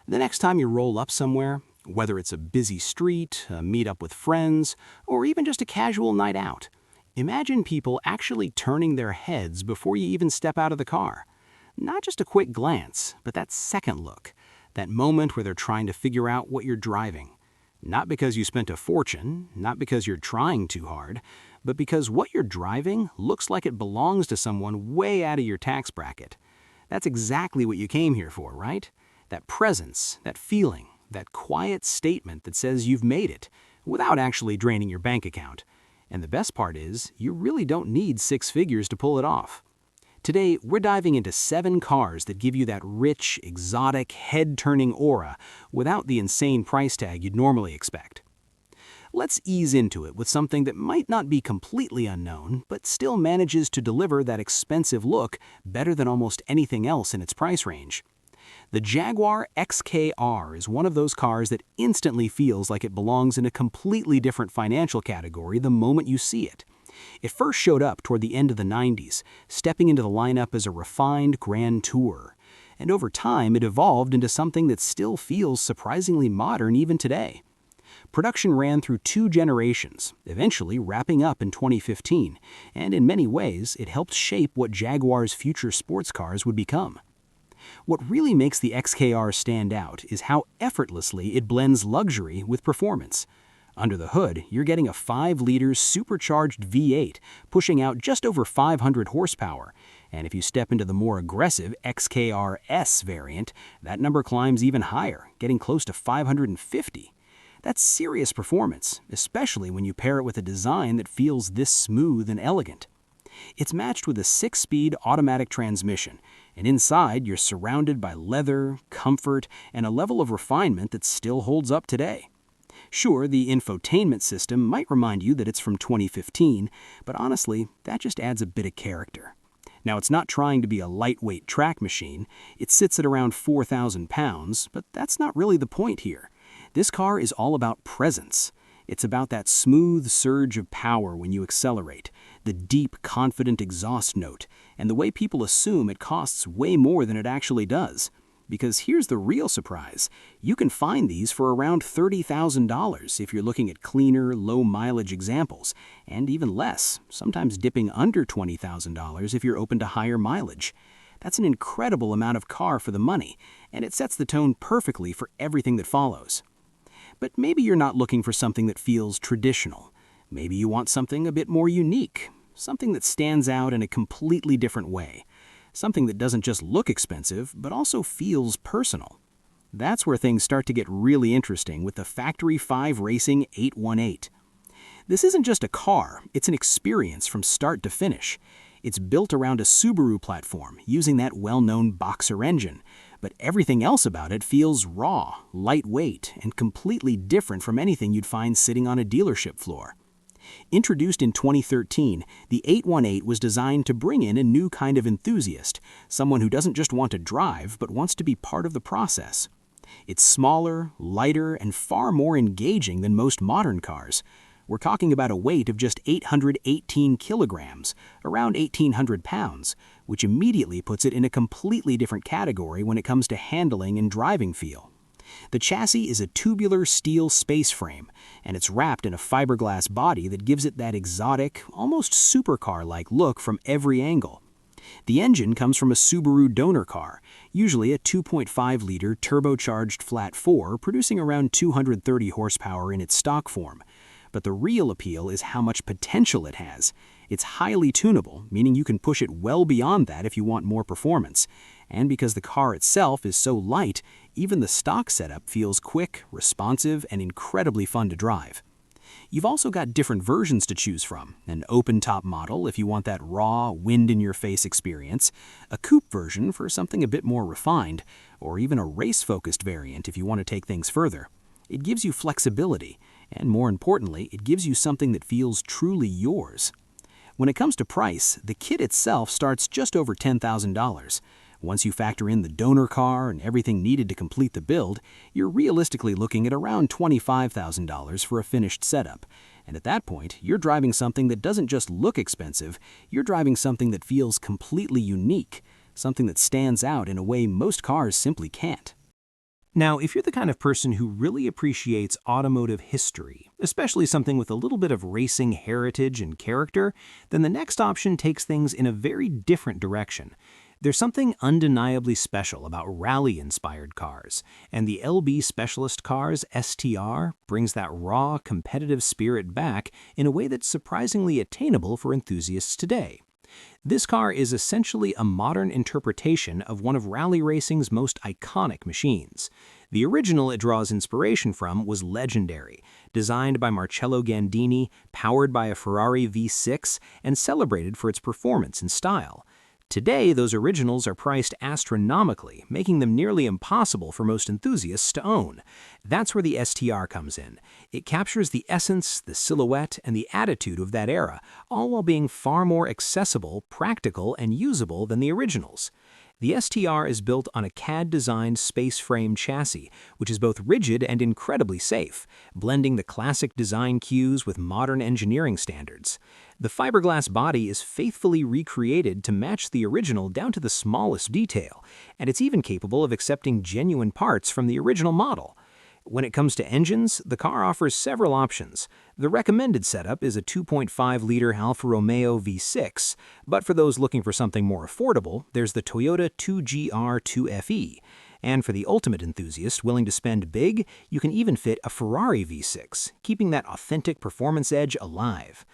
The next time you roll up somewhere, whether it's a busy street, a meet-up with friends, or even just a casual night out, imagine people actually turning their heads before you even step out of the car. Not just a quick glance, but that second look, that moment where they're trying to figure out what you're driving. Not because you spent a fortune, not because you're trying too hard, but because what you're driving looks like it belongs to someone way out of your tax bracket. That's exactly what you came here for, right? That presence, that feeling, that quiet statement that says you've made it, without actually draining your bank account. And the best part is, you really don't need six figures to pull it off. Today, we're diving into 7 cars that give you that rich, exotic, head-turning aura without the insane price tag you'd normally expect. Let's ease into it with something that might not be completely unknown, but still manages to deliver that expensive look better than almost anything else in its price range. The Jaguar XKR is one of those cars that instantly feels like it belongs in a completely different financial category the moment you see it. It first showed up toward the end of the 90s, stepping into the lineup as a refined Grand Tourer. And over time, it evolved into something that still feels surprisingly modern even today. Production ran through 2 generations, eventually wrapping up in 2015, and in many ways, it helped shape what Jaguar's future sports cars would become. What really makes the XKR stand out is how effortlessly it blends luxury with performance. Under the hood, you're getting a 5-liter supercharged V8 pushing out just over 500 horsepower, and if you step into the more aggressive XKR-S variant, that number climbs even higher, getting close to 550. That's serious performance, especially when you pair it with a design that feels this smooth and elegant. It's matched with a 6-speed automatic transmission, and inside you're surrounded by leather, comfort, and a level of refinement that still holds up today. Sure, the infotainment system might remind you that it's from 2015, but honestly, that just adds a bit of character. Now, it's not trying to be a lightweight track machine. It sits at around 4,000 pounds, but that's not really the point here. This car is all about presence. It's about that smooth surge of power when you accelerate, the deep, confident exhaust note, and the way people assume it costs way more than it actually does. Because here's the real surprise. You can find these for around $30,000 if you're looking at cleaner, low-mileage examples, and even less, sometimes dipping under $20,000 if you're open to higher mileage. That's an incredible amount of car for the money, and it sets the tone perfectly for everything that follows. But maybe you're not looking for something that feels traditional. Maybe you want something a bit more unique, something that stands out in a completely different way, something that doesn't just look expensive, but also feels personal. That's where things start to get really interesting with the Factory 5 Racing 818. This isn't just a car, it's an experience from start to finish. It's built around a Subaru platform using that well-known Boxer engine, but everything else about it feels raw, lightweight, and completely different from anything you'd find sitting on a dealership floor. Introduced in 2013, the 818 was designed to bring in a new kind of enthusiast, someone who doesn't just want to drive, but wants to be part of the process. It's smaller, lighter, and far more engaging than most modern cars. We're talking about a weight of just 818 kilograms, around 1,800 pounds, which immediately puts it in a completely different category when it comes to handling and driving feel. The chassis is a tubular steel space frame, and it's wrapped in a fiberglass body that gives it that exotic, almost supercar-like look from every angle. The engine comes from a Subaru donor car, usually a 2.5-liter turbocharged flat 4, producing around 230 horsepower in its stock form. But the real appeal is how much potential it has. It's highly tunable, meaning you can push it well beyond that if you want more performance. And because the car itself is so light, even the stock setup feels quick, responsive, and incredibly fun to drive. You've also got different versions to choose from: an open-top model if you want that raw, wind-in-your-face experience, a coupe version for something a bit more refined, or even a race-focused variant if you want to take things further. It gives you flexibility, and more importantly, it gives you something that feels truly yours. When it comes to price, the kit itself starts just over $10,000. Once you factor in the donor car and everything needed to complete the build, you're realistically looking at around $25,000 for a finished setup. And at that point, you're driving something that doesn't just look expensive, you're driving something that feels completely unique, something that stands out in a way most cars simply can't. Now, if you're the kind of person who really appreciates automotive history, especially something with a little bit of racing heritage and character, then the next option takes things in a very different direction. There's something undeniably special about rally-inspired cars, and the LB Specialist Cars STR brings that raw, competitive spirit back in a way that's surprisingly attainable for enthusiasts today. This car is essentially a modern interpretation of one of rally racing's most iconic machines. The original it draws inspiration from was legendary, designed by Marcello Gandini, powered by a Ferrari V6, and celebrated for its performance and style. Today, those originals are priced astronomically, making them nearly impossible for most enthusiasts to own. That's where the STR comes in. It captures the essence, the silhouette, and the attitude of that era, all while being far more accessible, practical, and usable than the originals. The STR is built on a CAD-designed space frame chassis, which is both rigid and incredibly safe, blending the classic design cues with modern engineering standards. The fiberglass body is faithfully recreated to match the original down to the smallest detail, and it's even capable of accepting genuine parts from the original model. When it comes to engines, the car offers several options. The recommended setup is a 2.5-liter Alfa Romeo V6, but for those looking for something more affordable, there's the Toyota 2GR 2FE. And for the ultimate enthusiast willing to spend big, you can even fit a Ferrari V6, keeping that authentic performance edge alive.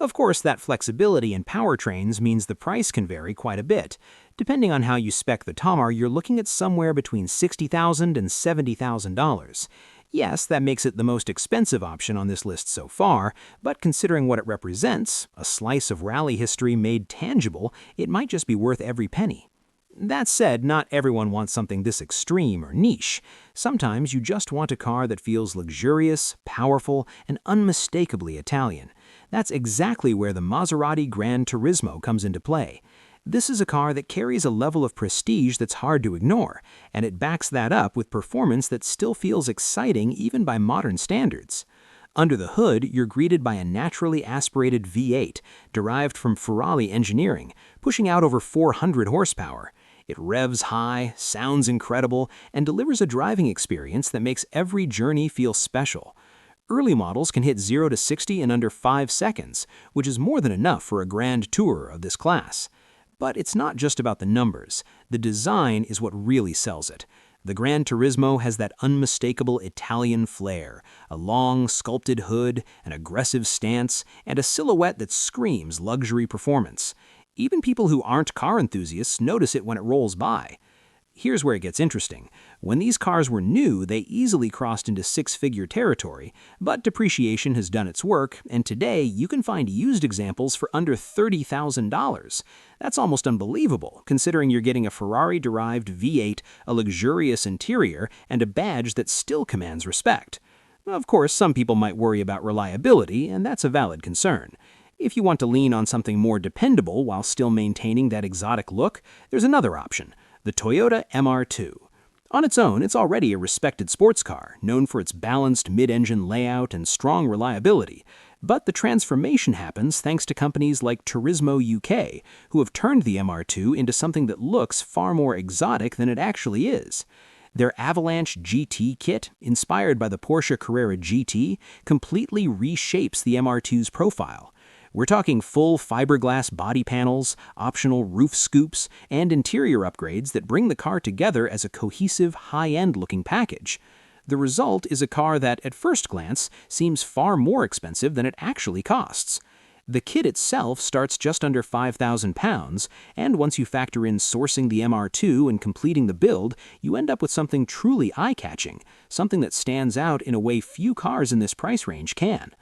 Of course, that flexibility in powertrains means the price can vary quite a bit. Depending on how you spec the Tamar, you're looking at somewhere between $60,000 and $70,000. Yes, that makes it the most expensive option on this list so far, but considering what it represents, a slice of rally history made tangible, it might just be worth every penny. That said, not everyone wants something this extreme or niche. Sometimes you just want a car that feels luxurious, powerful, and unmistakably Italian. That's exactly where the Maserati Gran Turismo comes into play. This is a car that carries a level of prestige that's hard to ignore, and it backs that up with performance that still feels exciting even by modern standards. Under the hood, you're greeted by a naturally aspirated V8, derived from Ferrari engineering, pushing out over 400 horsepower. It revs high, sounds incredible, and delivers a driving experience that makes every journey feel special. Early models can hit 0 to 60 in under 5 seconds, which is more than enough for a grand tourer of this class. But it's not just about the numbers. The design is what really sells it. The Gran Turismo has that unmistakable Italian flair, a long, sculpted hood, an aggressive stance, and a silhouette that screams luxury performance. Even people who aren't car enthusiasts notice it when it rolls by. Here's where it gets interesting. When these cars were new, they easily crossed into six-figure territory, but depreciation has done its work, and today you can find used examples for under $30,000. That's almost unbelievable, considering you're getting a Ferrari-derived V8, a luxurious interior, and a badge that still commands respect. Of course, some people might worry about reliability, and that's a valid concern. If you want to lean on something more dependable while still maintaining that exotic look, there's another option. The Toyota MR2. On its own, it's already a respected sports car, known for its balanced mid-engine layout and strong reliability. But the transformation happens thanks to companies like Turismo UK, who have turned the MR2 into something that looks far more exotic than it actually is. Their Avalanche GT kit, inspired by the Porsche Carrera GT, completely reshapes the MR2's profile. We're talking full fiberglass body panels, optional roof scoops, and interior upgrades that bring the car together as a cohesive, high-end looking package. The result is a car that, at first glance, seems far more expensive than it actually costs. The kit itself starts just under £5,000, and once you factor in sourcing the MR2 and completing the build, you end up with something truly eye-catching, something that stands out in a way few cars in this price range can.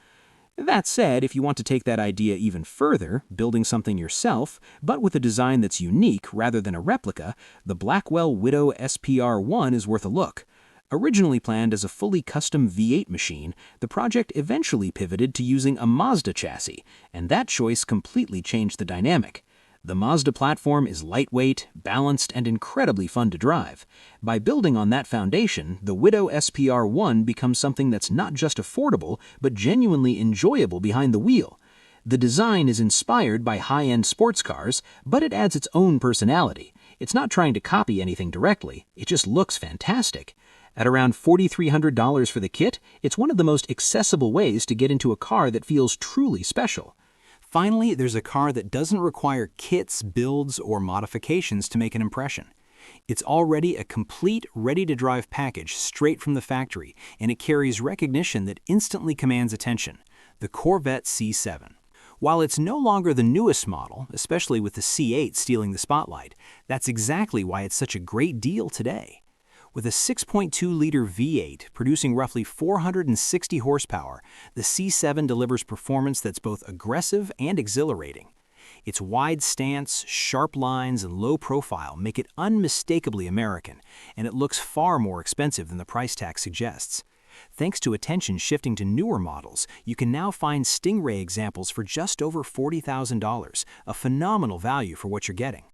That said, if you want to take that idea even further, building something yourself, but with a design that's unique rather than a replica, the Blackwell Widow SPR1 is worth a look. Originally planned as a fully custom V8 machine, the project eventually pivoted to using a Mazda chassis, and that choice completely changed the dynamic. The Mazda platform is lightweight, balanced, and incredibly fun to drive. By building on that foundation, the Widow SPR1 becomes something that's not just affordable, but genuinely enjoyable behind the wheel. The design is inspired by high-end sports cars, but it adds its own personality. It's not trying to copy anything directly, it just looks fantastic. At around $4,300 for the kit, it's one of the most accessible ways to get into a car that feels truly special. Finally, there's a car that doesn't require kits, builds, or modifications to make an impression. It's already a complete, ready-to-drive package straight from the factory, and it carries recognition that instantly commands attention: the Corvette C7. While it's no longer the newest model, especially with the C8 stealing the spotlight, that's exactly why it's such a great deal today. With a 6.2-liter V8 producing roughly 460 horsepower, the C7 delivers performance that's both aggressive and exhilarating. Its wide stance, sharp lines, and low profile make it unmistakably American, and it looks far more expensive than the price tag suggests. Thanks to attention shifting to newer models, you can now find Stingray examples for just over $40,000, a phenomenal value for what you're getting.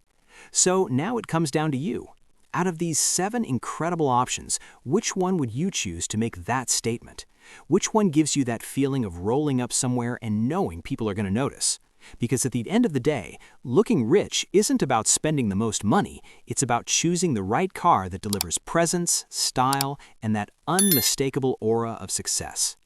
So now it comes down to you. Out of these 7 incredible options, which one would you choose to make that statement? Which one gives you that feeling of rolling up somewhere and knowing people are going to notice? Because at the end of the day, looking rich isn't about spending the most money, it's about choosing the right car that delivers presence, style, and that unmistakable aura of success.